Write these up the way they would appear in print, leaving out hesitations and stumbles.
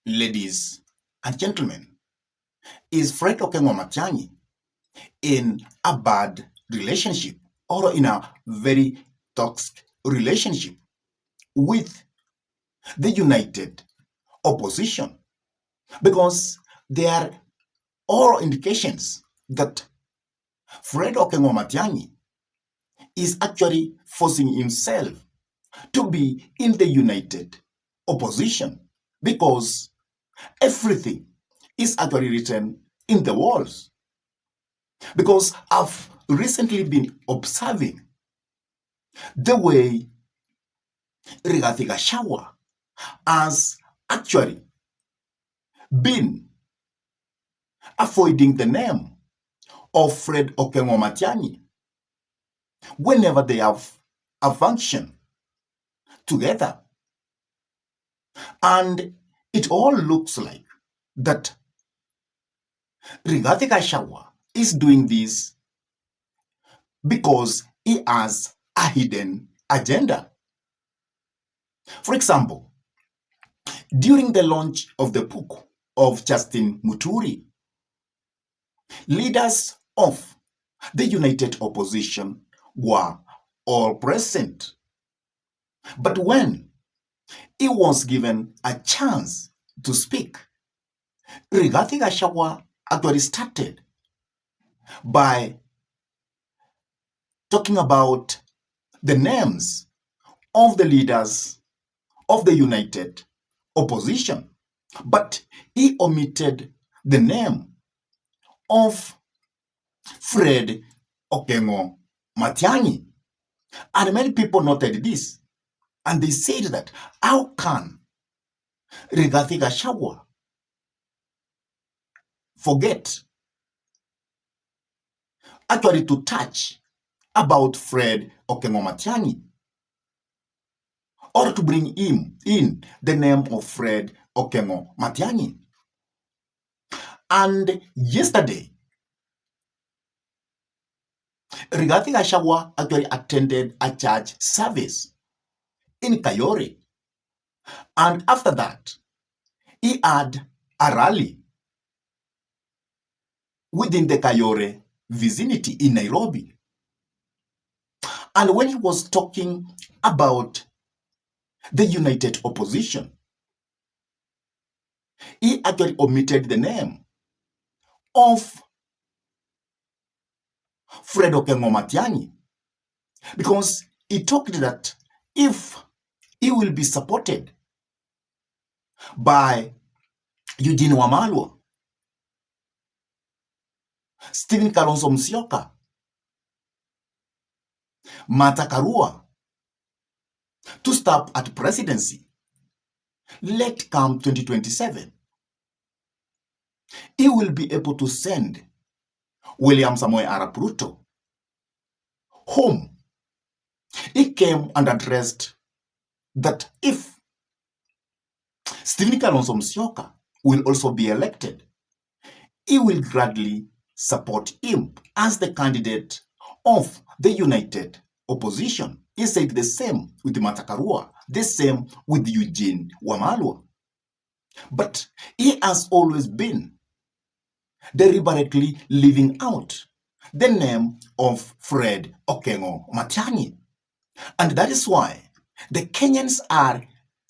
Ladies and gentlemen, is Fred Okengo Matiang'I in a bad relationship or in a very toxic relationship with the united opposition? Because there are all indications that Fred Okengo Matiang'I is actually forcing himself to be in the united opposition because everything is actually written in the walls. Because I've recently been observing the way Rigathi Gachagua has actually been avoiding the name of Fred Okengo Matiang'I whenever they have a function together. And it all looks like that Rigathi Gachagua is doing this because he has a hidden agenda. For example, during the launch of the book of Justin Muturi, leaders of the united opposition were all present. But when he was given a chance to speak, Rigathi Gachagua actually started by talking about the names of the leaders of the united opposition, but he omitted the name of Fred Okengo Matiang'I. And many people noted this, and they said that how can Rigathi Gachagua forget actually to touch about Fred Okengo Matiang'I or to bring him in the name of Fred Okengo Matiang'I. And yesterday, Rigathi Gachagua actually attended a church service in Kayore. And after that, he had a rally within the Kayore vicinity in Nairobi. And when he was talking about the united opposition, he actually omitted the name of Fred Okengo Matiang'I because he talked that if he will be supported by Eugene Wamalwa, Stephen Kalonzo Musyoka, Martha Karua to stop at presidency, let come 2027, he will be able to send William Samoei Arap Ruto home. He came and addressed that if Stephen Kalonzo Musyoka will also be elected, he will gladly support him as the candidate of the united opposition. He said the same with Martha Karua, the same with Eugene Wamalwa. But he has always been deliberately leaving out the name of Fred Okengo Matiang'I. And that is why the Kenyans are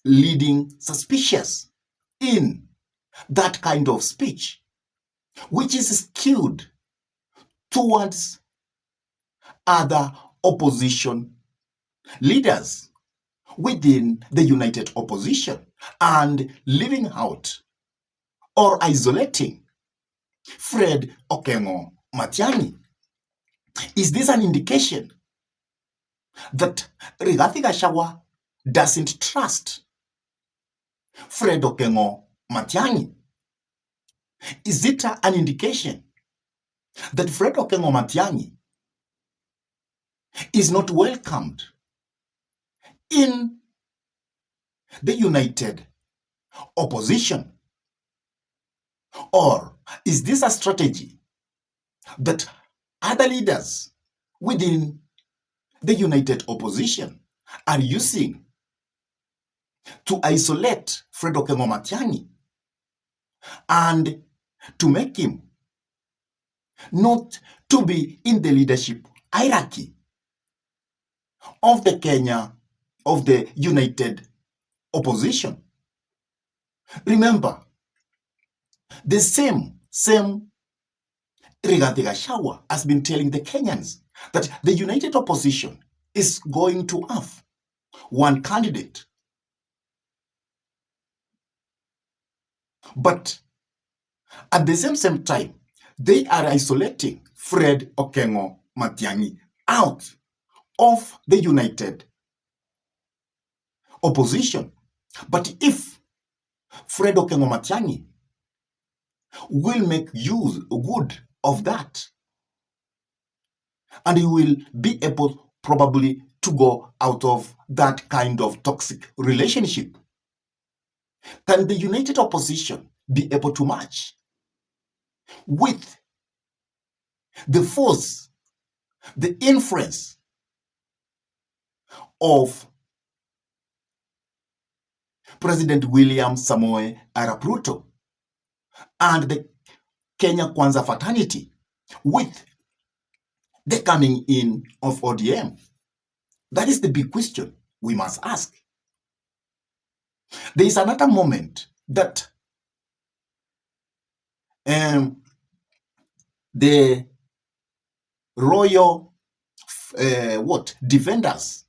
leading suspicious in that kind of speech, which is skewed towards other opposition leaders within the united opposition and leaving out or isolating Fred Okengo Matiang'I. Is this an indication that Rigathi Gachagua doesn't trust Fred Okengo Matiang'I? Is it an indication that Fred Okengo Matiang'I is not welcomed in the united opposition? Or is this a strategy that other leaders within the united opposition are using to isolate Fred Okengo Matiang'I and to make him not to be in the leadership hierarchy of the united opposition. Remember, the same Rigathi Gachagua has been telling the Kenyans that the united opposition is going to have one candidate. But at the same time, they are isolating Fred Okengo Matiang'I out of the united opposition. But if Fred Okengo Matiang'I will make good of that, and he will be able probably to go out of that kind of toxic relationship, can the united opposition be able to match with the force, the influence of President William Samoei Arap Ruto and the Kenya Kwanza fraternity with the coming in of ODM? That is the big question we must ask. There is another moment that the royal defenders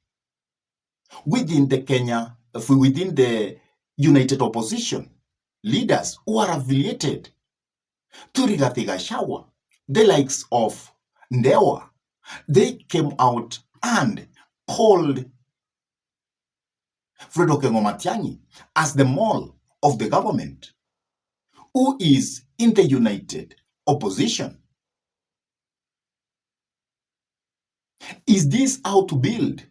within the united opposition leaders who are affiliated to Rigathi Gachagua, the likes of Ndewa, they came out and called Fred Okengo Matiang'I as the mole of the government who is in the united opposition. Is this how to build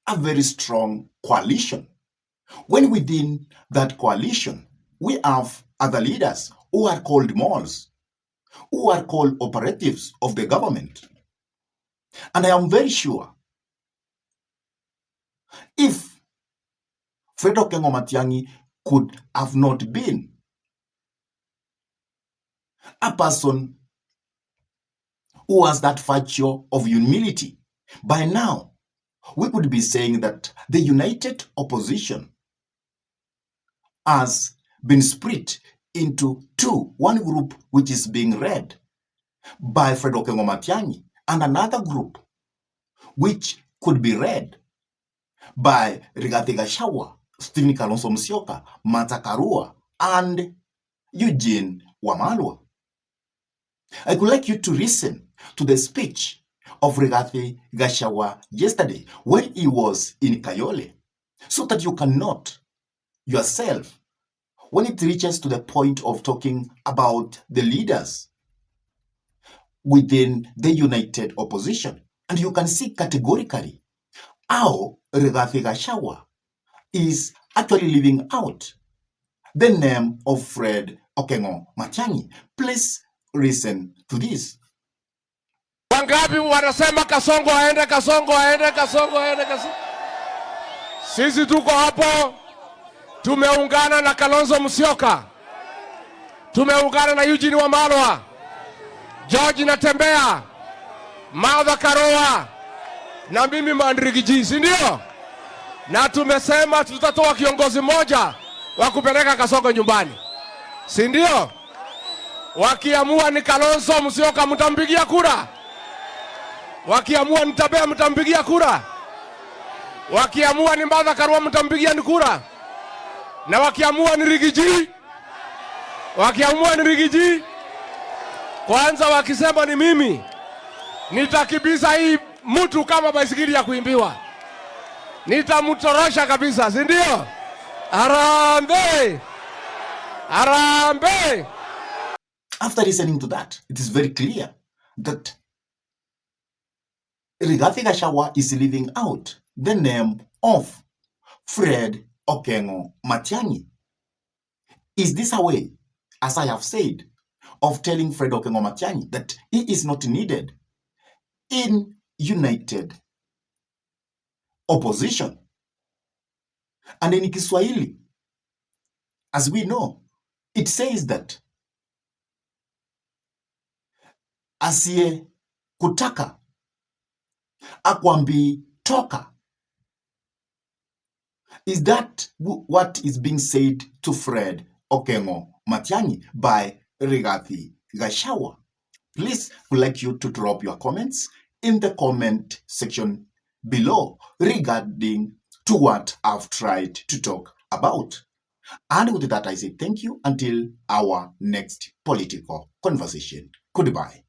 a very strong coalition, when within that coalition we have other leaders who are called moles, who are called operatives of the government? And I am very sure if Fred Okengo Matiang'I could have not been a person who has that virtue of humility, by now we could be saying that the united opposition has been split into two. One group which is being led by Fred Okengo Matiang'I, and another group which could be led by Rigathi Gachagua, Stephen Kalonzo Musyoka, Martha Karua, and Eugene Wamalwa. I would like you to listen to the speech of Rigathi Gachagua yesterday when he was in Kayole, so that you can note yourself when it reaches to the point of talking about the leaders within the united opposition. And you can see categorically how Rigathi Gachagua is actually leaving out the name of Fred Okengo Matiang'I. Please listen to this. Wangapi wanasema Kasongo aende, Kasongo aende, Kasongo aende, Kasongo? Sisi tuko hapo, tumeungana na Kalonzo Musyoka, tumeungana na Eugene Wamalwa, George Natembea, Martha Karua na mimi Mandrigiji, si ndio? Na tumesema tutatoa kiongozi mmoja wa kupeleka Kasongo nyumbani, si ndio? Wakiamua ni Kalonzo Musyoka mtampigia kura, wakiamua ni Natembea mtampigia kura, wakiamua ni Martha Karua mtampigia ni kura, na wakiamua ni Rigiji, kwanza wakisema ni mimi, nitakibiza hii mtu kama baisikeli ya kuimbiwa, nitamtorosha kabisa, si ndio? Arambe, arambe. After listening to that, it is very clear that Rigathi Gachagua is leaving out the name of Fred Okengo Matiang'I. Is this a way, as I have said, of telling Fred Okengo Matiang'I that he is not needed in united opposition? And in Kiswahili, as we know, it says that asiye kutaka akwambi toka. Is that what is being said to Fred Okengo Matiang'I by Rigathi Gachagua? Please, would like you to drop your comments in the comment section below regarding to what I've tried to talk about. And with that, I say thank you until our next political conversation. Goodbye.